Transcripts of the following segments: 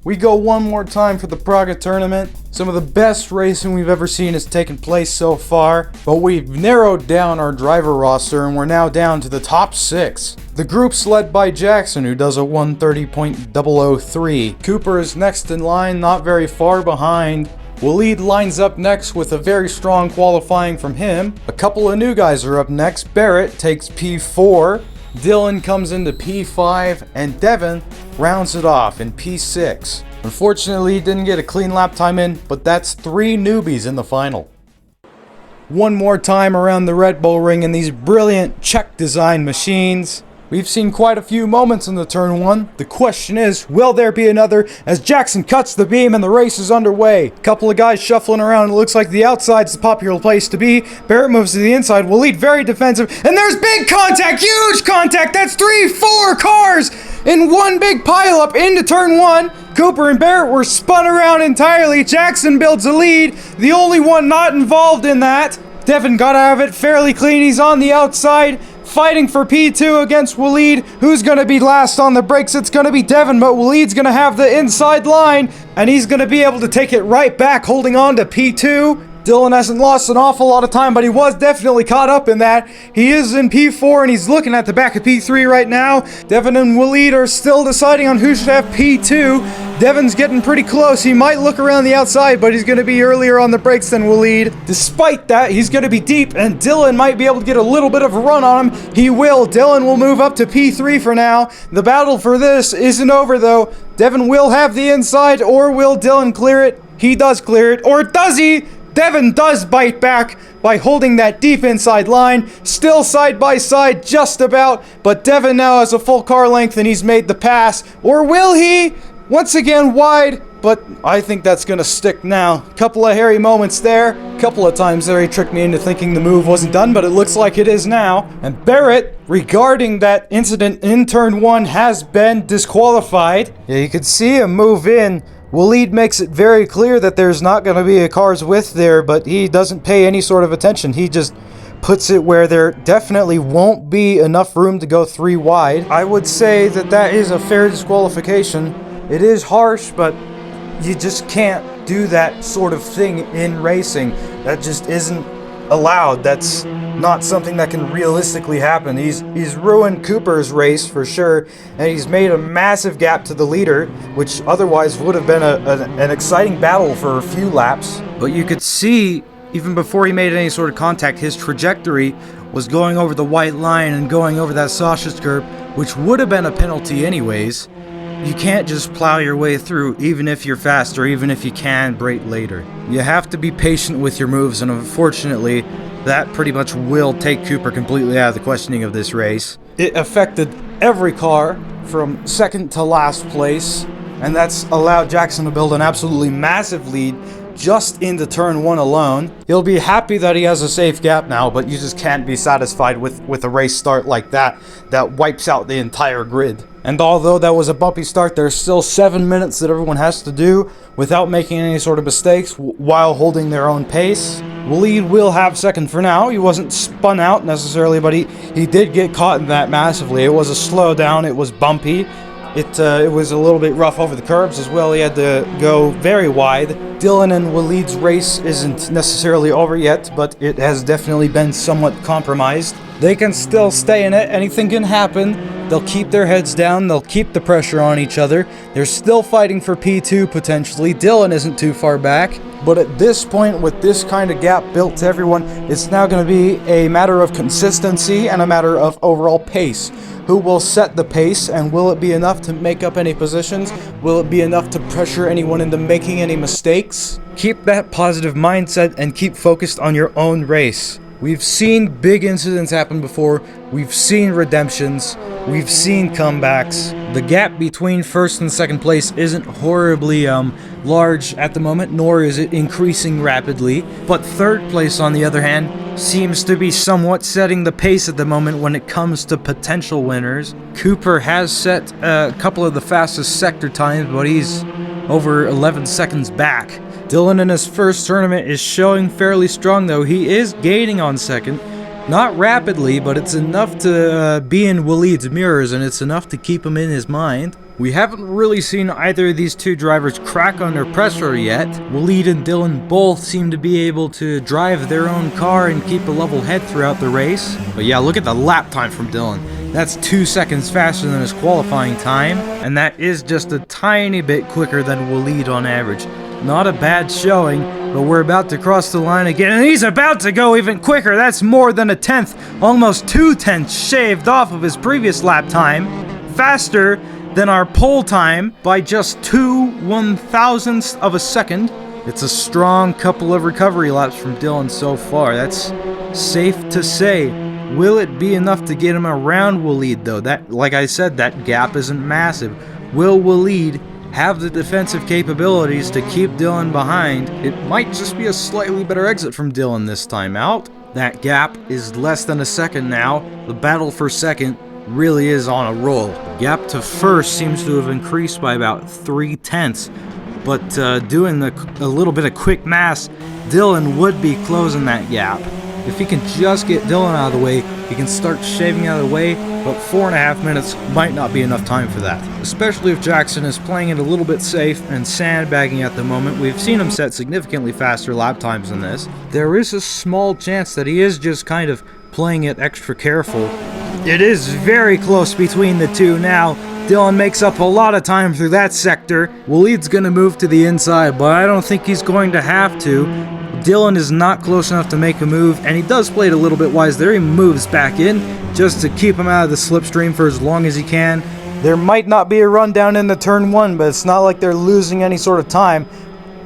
We go one more time for the Praga tournament. Some of the best racing we've ever seen has taken place so far, but we've narrowed down our driver roster and we're now down to the top 6. The group's led by Jackson, who does a 1:30.003. Cooper is next in line, not very far behind. Waleed lines up next with a very strong qualifying from him. A couple of new guys are up next. Barrett takes P4. Dylan comes into P5, and Devin rounds it off in P6. Unfortunately, he didn't get a clean lap time in, but that's 3 newbies in the final. One more time around the Red Bull ring in these brilliant Czech design machines. We've seen quite a few moments in the turn 1. The question is, will there be another as Jackson cuts the beam and the race is underway? Couple of guys shuffling around. It looks like the outside's the popular place to be. Barrett moves to the inside. Waleed very defensive. And there's big contact! Huge contact! That's 3-4 cars in one big pileup into turn 1. Cooper and Barrett were spun around entirely. Jackson builds a lead. The only one not involved in that. Devin got out of it fairly clean. He's on the outside, fighting for P2 against Waleed. Who's going to be last on the brakes? It's going to be Devin, but Waleed's going to have the inside line, and he's going to be able to take it right back, holding on to P2. Dylan hasn't lost an awful lot of time, but he was definitely caught up in that. He is in P4, and he's looking at the back of P3 right now. Devin and Waleed are still deciding on who should have P2. Devin's getting pretty close. He might look around the outside, but he's going to be earlier on the brakes than Waleed. Despite that, he's going to be deep, and Dylan might be able to get a little bit of a run on him. He will. Dylan will move up to P3 for now. The battle for this isn't over, though. Devin will have the inside, or will Dylan clear it? He does clear it, or does he? Devin does bite back by holding that deep inside line. Still side by side, just about, but Devin now has a full car length and he's made the pass. Or will he? Once again wide, but I think that's gonna stick now. Couple of hairy moments there. Couple of times there he tricked me into thinking the move wasn't done, but it looks like it is now. And Barrett, regarding that incident in turn 1, has been disqualified. Yeah, you could see him move in. Waleed makes it very clear that there's not going to be a car's width there, but he doesn't pay any sort of attention. He just puts it where there definitely won't be enough room to go 3 wide. I would say that that is a fair disqualification. It is harsh, but you just can't do that sort of thing in racing. That just isn't allowed. That's not something that can realistically happen. He's ruined Cooper's race for sure, and he's made a massive gap to the leader, which otherwise would have been an exciting battle for a few laps. But you could see, even before he made any sort of contact, his trajectory was going over the white line and going over that sausage curb, which would have been a penalty anyways. You can't just plow your way through, even if you're fast or even if you can brake later. You have to be patient with your moves, and unfortunately, that pretty much will take Cooper completely out of the questioning of this race. It affected every car from second to last place, and that's allowed Jackson to build an absolutely massive lead just into turn 1 alone. He'll be happy that he has a safe gap now, but you just can't be satisfied with a race start like that wipes out the entire grid. And although that was a bumpy start, there's still 7 minutes that everyone has to do without making any sort of mistakes while holding their own pace. Waleed will have second for now. He wasn't spun out necessarily, but he did get caught in that massively. It was a slowdown. It was bumpy. It was a little bit rough over the curbs as well. He had to go very wide. Dylan and Waleed's race isn't necessarily over yet, but it has definitely been somewhat compromised. They can still stay in it. Anything can happen. They'll keep their heads down. They'll keep the pressure on each other. They're still fighting for P2 potentially. Dylan isn't too far back. But at this point, with this kind of gap built to everyone, it's now going to be a matter of consistency and a matter of overall pace. Who will set the pace, and will it be enough to make up any positions? Will it be enough to pressure anyone into making any mistakes? Keep that positive mindset and keep focused on your own race. We've seen big incidents happen before. We've seen redemptions. We've seen comebacks. The gap between first and second place isn't horribly large at the moment, nor is it increasing rapidly. But third place, on the other hand, seems to be somewhat setting the pace at the moment when it comes to potential winners. Cooper has set a couple of the fastest sector times, but he's over 11 seconds back. Dylan in his first tournament is showing fairly strong, though. He is gaining on second. Not rapidly, but it's enough to be in Waleed's mirrors, and it's enough to keep him in his mind. We haven't really seen either of these two drivers crack under pressure yet. Waleed and Dylan both seem to be able to drive their own car and keep a level head throughout the race. But yeah, look at the lap time from Dylan. That's 2 seconds faster than his qualifying time, and that is just a tiny bit quicker than Waleed on average. Not a bad showing, but we're about to cross the line again, and he's about to go even quicker. That's more than a tenth, almost 2/10 shaved off of his previous lap time. Faster than our pole time by just 2/1000ths of a second. It's a strong couple of recovery laps from Dylan so far. That's safe to say. Will it be enough to get him around Waleed though? That, like I said, that gap isn't massive. Will Waleed have the defensive capabilities to keep Dylan behind? It might just be a slightly better exit from Dylan this time out. That gap is less than a second now. The battle for second really is on a roll. Gap to first seems to have increased by about 3/10, but doing a little bit of quick math, Dylan would be closing that gap. If he can just get Dylan out of the way, he can start shaving out of the way, but 4.5 minutes might not be enough time for that. Especially if Jackson is playing it a little bit safe and sandbagging at the moment. We've seen him set significantly faster lap times than this. There is a small chance that he is just kind of playing it extra careful. It is very close between the two now. Dylan makes up a lot of time through that sector. Waleed's going to move to the inside, but I don't think he's going to have to. Dylan is not close enough to make a move, and he does play it a little bit wise there. He moves back in just to keep him out of the slipstream for as long as he can. There might not be a run down into turn 1, but it's not like they're losing any sort of time.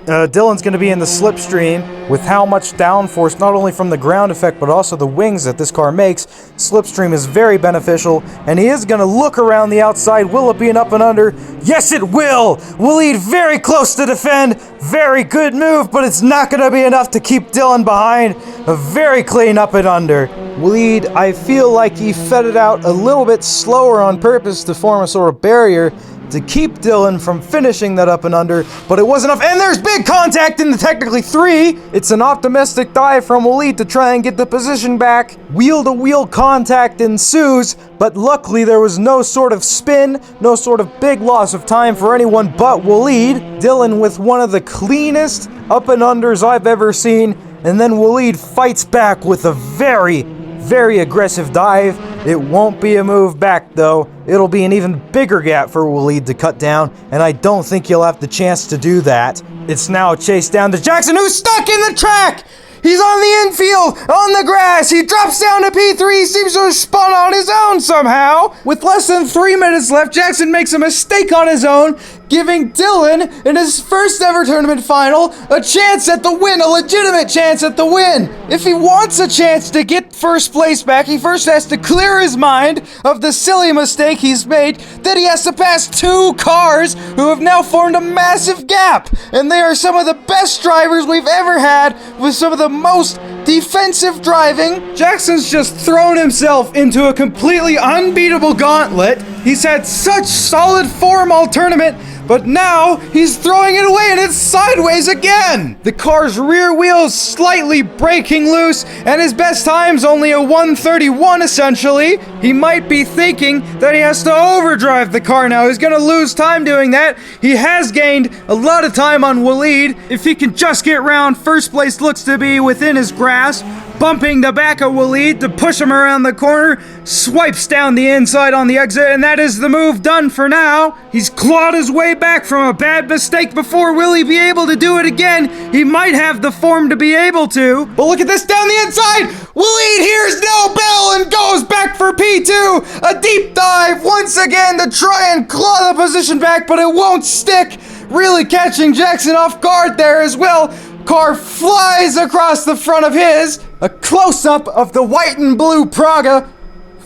Dylan's going to be in the slipstream with how much downforce, not only from the ground effect, but also the wings that this car makes. Slipstream is very beneficial, and he is going to look around the outside. Will it be an up and under? Yes, it will! Waleed very close to defend. Very good move, but it's not going to be enough to keep Dylan behind. A very clean up and under. Waleed, I feel like he fed it out a little bit slower on purpose to form a sort of barrier to keep Dylan from finishing that up and under, but it wasn't enough. And there's big contact in the technically 3. It's an optimistic dive from Waleed to try and get the position back. Wheel-to-wheel contact ensues, but luckily there was no sort of spin, no sort of big loss of time for anyone but Waleed. Dylan with one of the cleanest up and unders I've ever seen, and then Waleed fights back with a very, very aggressive dive. It won't be a move back though. It'll be an even bigger gap for Waleed to cut down, and I don't think he'll have the chance to do that. It's now a chase down to Jackson, who's stuck in the track! He's on the infield, on the grass. He drops down to P3, seems to have spun on his own somehow. With less than 3 minutes left, Jackson makes a mistake on his own, giving Dylan, in his first ever tournament final, a chance at the win, a legitimate chance at the win. If he wants a chance to get first place back, he first has to clear his mind of the silly mistake he's made. Then he has to pass 2 cars who have now formed a massive gap. And they are some of the best drivers we've ever had, with some of the most defensive driving. Jackson's just thrown himself into a completely unbeatable gauntlet. He's had such solid form all tournament, but now he's throwing it away and it's sideways again. The car's rear wheel's slightly breaking loose, and his best time's only a 1:31 essentially. He might be thinking that he has to overdrive the car now. He's gonna lose time doing that. He has gained a lot of time on Waleed. If he can just get round, first place looks to be within his grasp. Bumping the back of Waleed to push him around the corner, swipes down the inside on the exit, and that is the move done for now. He's clawed his way back from a bad mistake before. Will he be able to do it again? He might have the form to be able to. But look at this down the inside. Waleed hears no bell and goes back for P2. A deep dive once again to try and claw the position back, but it won't stick. Really catching Jackson off guard there as well. Car flies across the front of his. A close-up of the white and blue Praga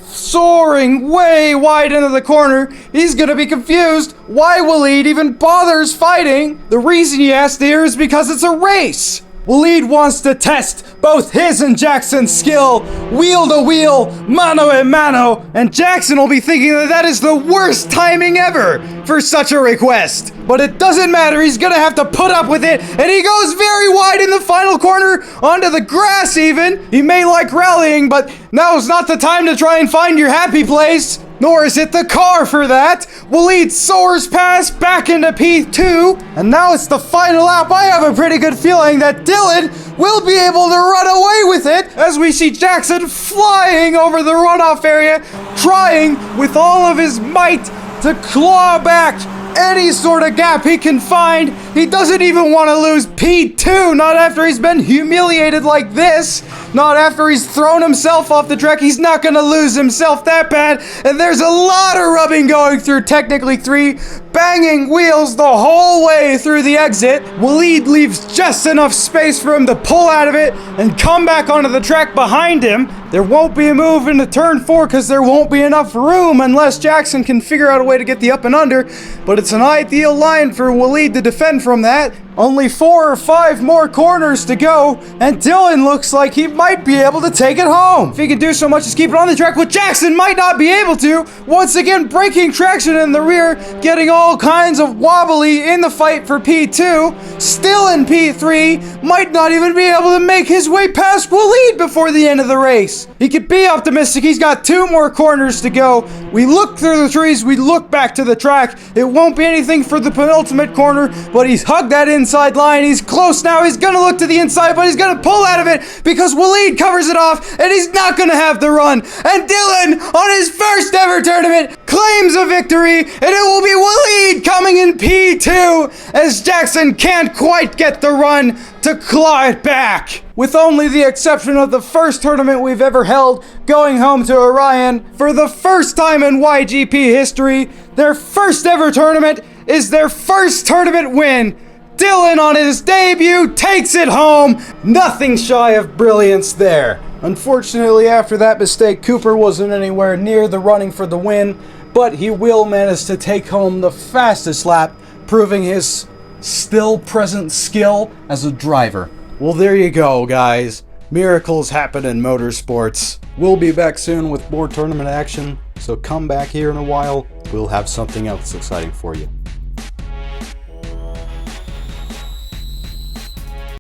soaring way wide into the corner. He's gonna be confused why Waleed even bothers fighting. The reason he has to hear is because it's a race. Waleed wants to test both his and Jackson's skill, wheel to wheel, mano a mano, and Jackson will be thinking that that is the worst timing ever. for such a request. But it doesn't matter, he's gonna have to put up with it, and he goes very wide in the final corner, onto the grass even. He may like rallying, but now's not the time to try and find your happy place. Nor is it the car for that. Waleed soars past back into P2, and now it's the final lap. I have a pretty good feeling that Dylan will be able to run away with it as we see Jackson flying over the runoff area, trying with all of his might to claw back any sort of gap he can find. He doesn't even want to lose P2, not after he's been humiliated like this, not after he's thrown himself off the track. He's not going to lose himself that bad, and there's a lot of rubbing going through technically 3, banging wheels the whole way through the exit. Waleed leaves just enough space for him to pull out of it and come back onto the track behind him. There won't be a move into turn 4 because there won't be enough room unless Jackson can figure out a way to get the up and under, but it's an ideal line for Waleed to defend from that. Only 4 or 5 more corners to go, and Dylan looks like he might be able to take it home. If he can do so much as keep it on the track, but Jackson might not be able to. Once again, breaking traction in the rear, getting all kinds of wobbly in the fight for P2. Still in P3, might not even be able to make his way past Waleed before the end of the race. He could be optimistic. He's got 2 more corners to go. We look through the trees, we look back to the track. It won't be anything for the penultimate corner, but he's hugged that inside line. He's close now. He's gonna look to the inside, but he's gonna pull out of it because Waleed covers it off, and he's not gonna have the run. And Dylan, on his first ever tournament, claims a victory, and it will be Waleed coming in P2 as Jackson can't quite get the run to claw it back. With only the exception of the first tournament we've ever held, going home to Orion, for the first time in YGP history, their first ever tournament is their first tournament win. Dylan on his debut takes it home. Nothing shy of brilliance there. Unfortunately, after that mistake, Cooper wasn't anywhere near the running for the win, but he will manage to take home the fastest lap, proving his still present skill as a driver. Well, there you go, guys. Miracles happen in motorsports. We'll be back soon with more tournament action, so come back here in a while. We'll have something else exciting for you.